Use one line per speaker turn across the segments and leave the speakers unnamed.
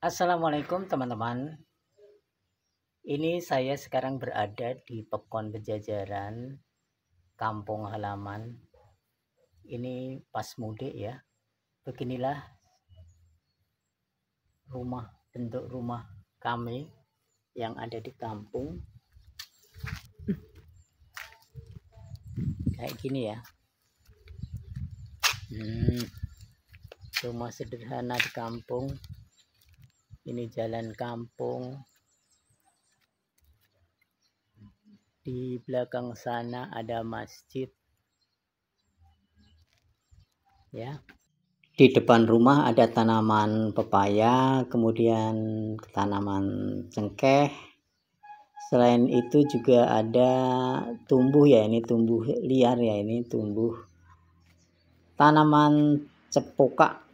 Assalamualaikum teman-teman. Ini saya sekarang berada di Pekon Pejajaran, kampung halaman. Ini pas mudik ya. Beginilah bentuk rumah kami yang ada di kampung. Kayak gini ya. Rumah sederhana di kampung. Ini jalan kampung. Di belakang sana ada masjid. Ya. Di depan rumah ada tanaman pepaya, kemudian tanaman cengkeh. Selain itu juga ada tumbuh ya, ini tumbuh liar ya, ini tumbuh tanaman cepoka.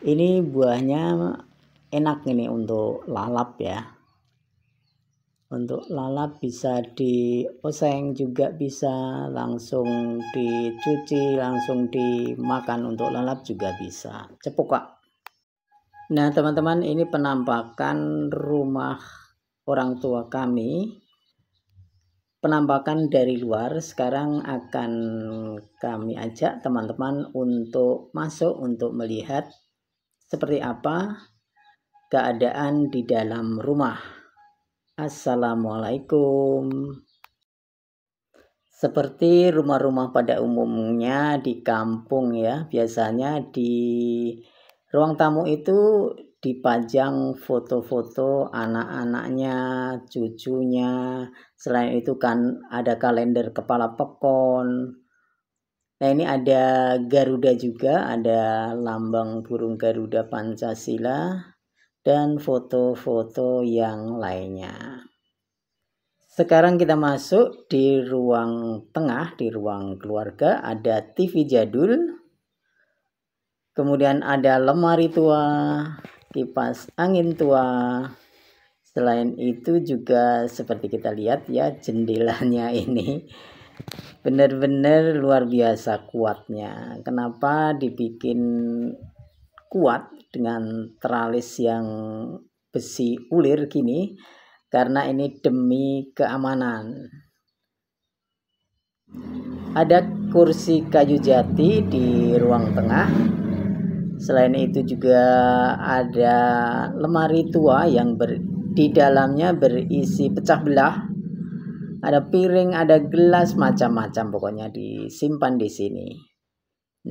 Ini buahnya enak ini untuk lalap ya. Untuk lalap bisa dioseng, juga bisa langsung dicuci, langsung dimakan. Untuk lalap juga bisa. Cepoka. Nah teman-teman, ini penampakan rumah orang tua kami. Penampakan dari luar. Sekarang akan kami ajak teman-teman untuk masuk, untuk melihat seperti apa keadaan di dalam rumah. Assalamualaikum. Seperti rumah-rumah pada umumnya di kampung ya, biasanya di ruang tamu itu dipajang foto-foto anak-anaknya, cucunya. Selain itu kan ada kalender kepala pekon. Nah ini ada Garuda juga, ada lambang burung Garuda Pancasila, dan foto-foto yang lainnya. Sekarang kita masuk di ruang tengah, di ruang keluarga. Ada TV jadul, kemudian ada lemari tua, kipas angin tua. Selain itu juga seperti kita lihat ya, jendelanya ini benar-benar luar biasa kuatnya. Kenapa dibikin kuat dengan teralis yang besi ulir gini? Karena ini demi keamanan. Ada kursi kayu jati di ruang tengah. Selain itu juga ada lemari tua yang di dalamnya berisi pecah belah. Ada piring, ada gelas, macam-macam pokoknya disimpan di sini.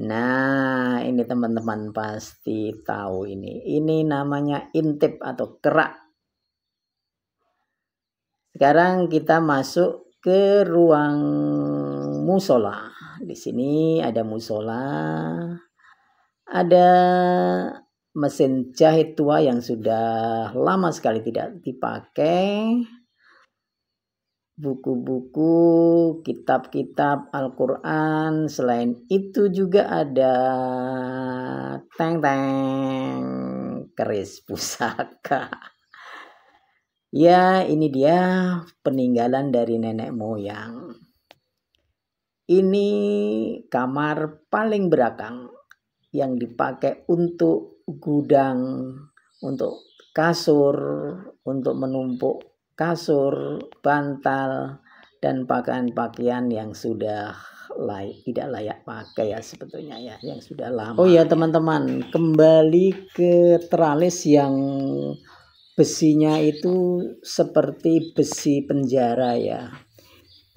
Nah, ini teman-teman pasti tahu ini. Ini namanya intip atau kerak. Sekarang kita masuk ke ruang musola. Di sini ada musola. Ada mesin jahit tua yang sudah lama sekali tidak dipakai. Buku-buku, kitab-kitab Al-Quran. Selain itu juga ada teng-teng, keris pusaka. Ya, ini dia peninggalan dari nenek moyang. Ini kamar paling belakang yang dipakai untuk gudang, untuk kasur, untuk menumpuk kasur, bantal, dan pakaian-pakaian yang sudah tidak layak pakai ya sebetulnya ya, yang sudah lama. Oh ya teman-teman, kembali ke teralis yang besinya itu seperti besi penjara ya.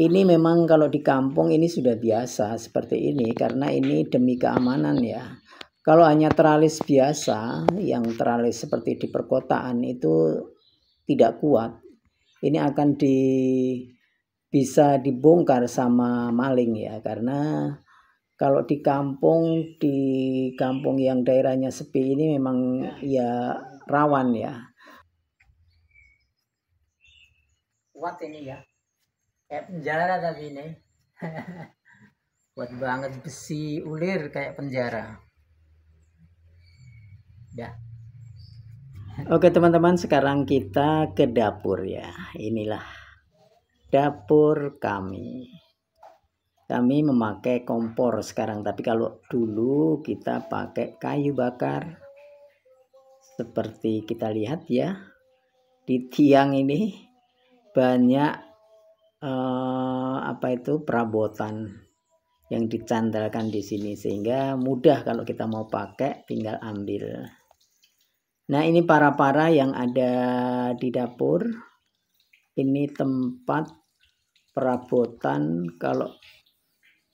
Ini memang kalau di kampung ini sudah biasa seperti ini, karena ini demi keamanan ya. Kalau hanya teralis biasa, yang teralis seperti di perkotaan itu tidak kuat. Ini akan bisa dibongkar sama maling ya, karena kalau di kampung yang daerahnya sepi ini memang ya rawan ya. Kuat ini ya, kayak penjara tapi ini. Kuat banget, besi ulir kayak penjara. Ya. Oke teman-teman, sekarang kita ke dapur ya. Inilah dapur kami. Kami memakai kompor sekarang, tapi kalau dulu kita pakai kayu bakar. Seperti kita lihat ya, di tiang ini banyak perabotan yang dicandalkan di sini, sehingga mudah kalau kita mau pakai tinggal ambil. Nah, ini para-para yang ada di dapur. Ini tempat perabotan kalau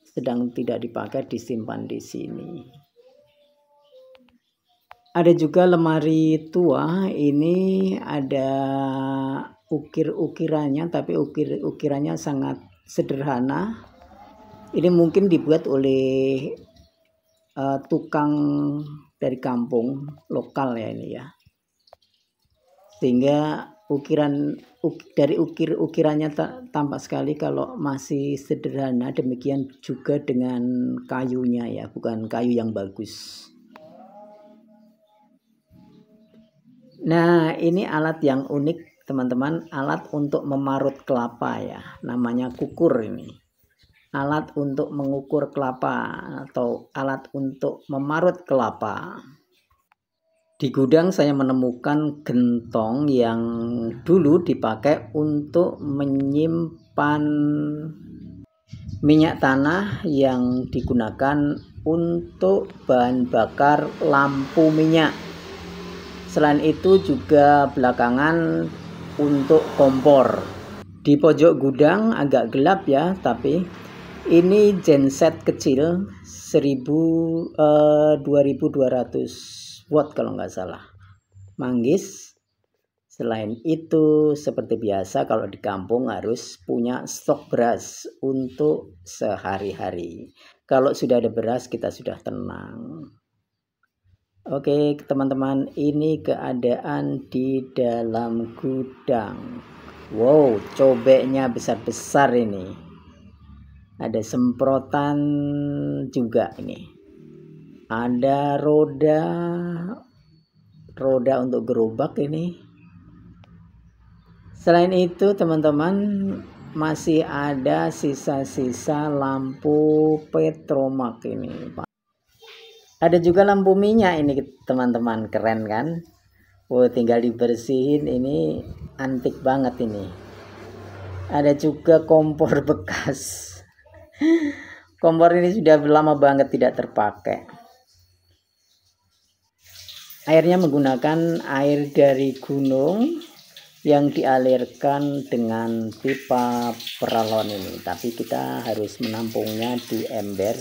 sedang tidak dipakai disimpan di sini. Ada juga lemari tua, ini ada ukir-ukirannya, tapi ukir-ukirannya sangat sederhana. Ini mungkin dibuat oleh tukang dari kampung lokal ya ini ya. Sehingga dari ukir-ukirannya tampak sekali kalau masih sederhana. Demikian juga dengan kayunya ya, bukan kayu yang bagus. Nah, ini alat yang unik teman-teman, alat untuk memarut kelapa ya, namanya kukur ini. Alat untuk mengukur kelapa atau alat untuk memarut kelapa. Di gudang saya menemukan gentong yang dulu dipakai untuk menyimpan minyak tanah yang digunakan untuk bahan bakar lampu minyak. Selain itu juga belakangan untuk kompor. Di pojok gudang agak gelap ya, tapi ini genset kecil 2200 watt kalau nggak salah. Manggis. Selain itu seperti biasa kalau di kampung harus punya stok beras untuk sehari-hari. Kalau sudah ada beras kita sudah tenang. Oke teman-teman, ini keadaan di dalam gudang. Wow, cobeknya besar-besar ini. Ada semprotan juga ini. Ada roda untuk gerobak ini. Selain itu teman-teman, masih ada sisa-sisa lampu petromak ini. Ada juga lampu minyak ini teman-teman, keren kan? Oh, tinggal dibersihin, ini antik banget ini. Ada juga kompor bekas. Kompor ini sudah lama banget tidak terpakai. Airnya menggunakan air dari gunung yang dialirkan dengan pipa peralon ini. Tapi kita harus menampungnya di ember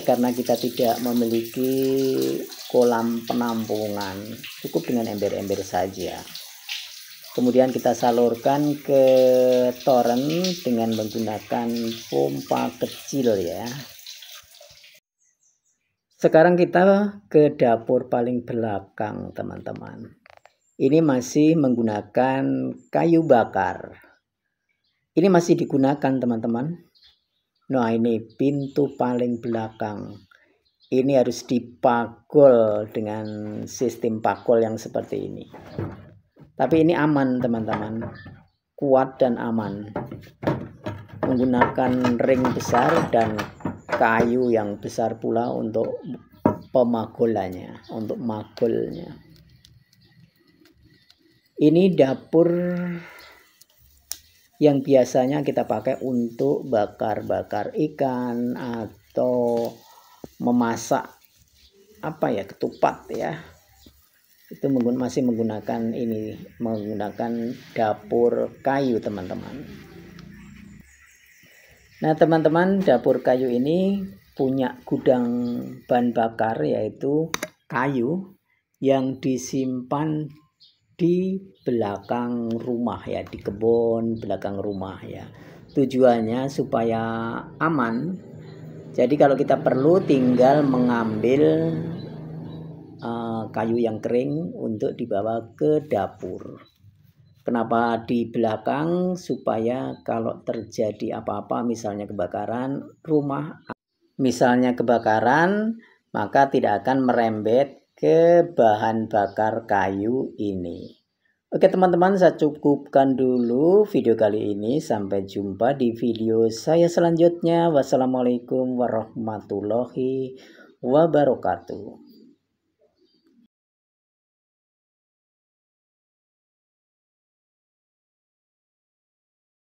karena kita tidak memiliki kolam penampungan, cukup dengan ember-ember saja. Kemudian kita salurkan ke toren dengan menggunakan pompa kecil ya. Sekarang kita ke dapur paling belakang teman-teman. Ini masih menggunakan kayu bakar. Ini masih digunakan teman-teman. Nah, ini pintu paling belakang. Ini harus dipagol dengan sistem pagol yang seperti ini. Tapi ini aman teman-teman. Kuat dan aman. Menggunakan ring besar dan kayu yang besar pula untuk pemagolannya, untuk magolnya. Ini dapur yang biasanya kita pakai untuk bakar-bakar ikan atau memasak ketupat ya. Itu masih menggunakan dapur kayu teman-teman. Nah teman-teman, dapur kayu ini punya gudang bahan bakar yaitu kayu yang disimpan di belakang rumah ya, di kebun belakang rumah ya. Tujuannya supaya aman. Jadi kalau kita perlu tinggal mengambil kayu yang kering untuk dibawa ke dapur. Kenapa di belakang? Supaya kalau terjadi apa-apa, misalnya kebakaran rumah, maka tidak akan merembet ke bahan bakar kayu ini. Oke teman-teman, saya cukupkan dulu video kali ini. Sampai jumpa di video saya selanjutnya. Wassalamualaikum warahmatullahi wabarakatuh.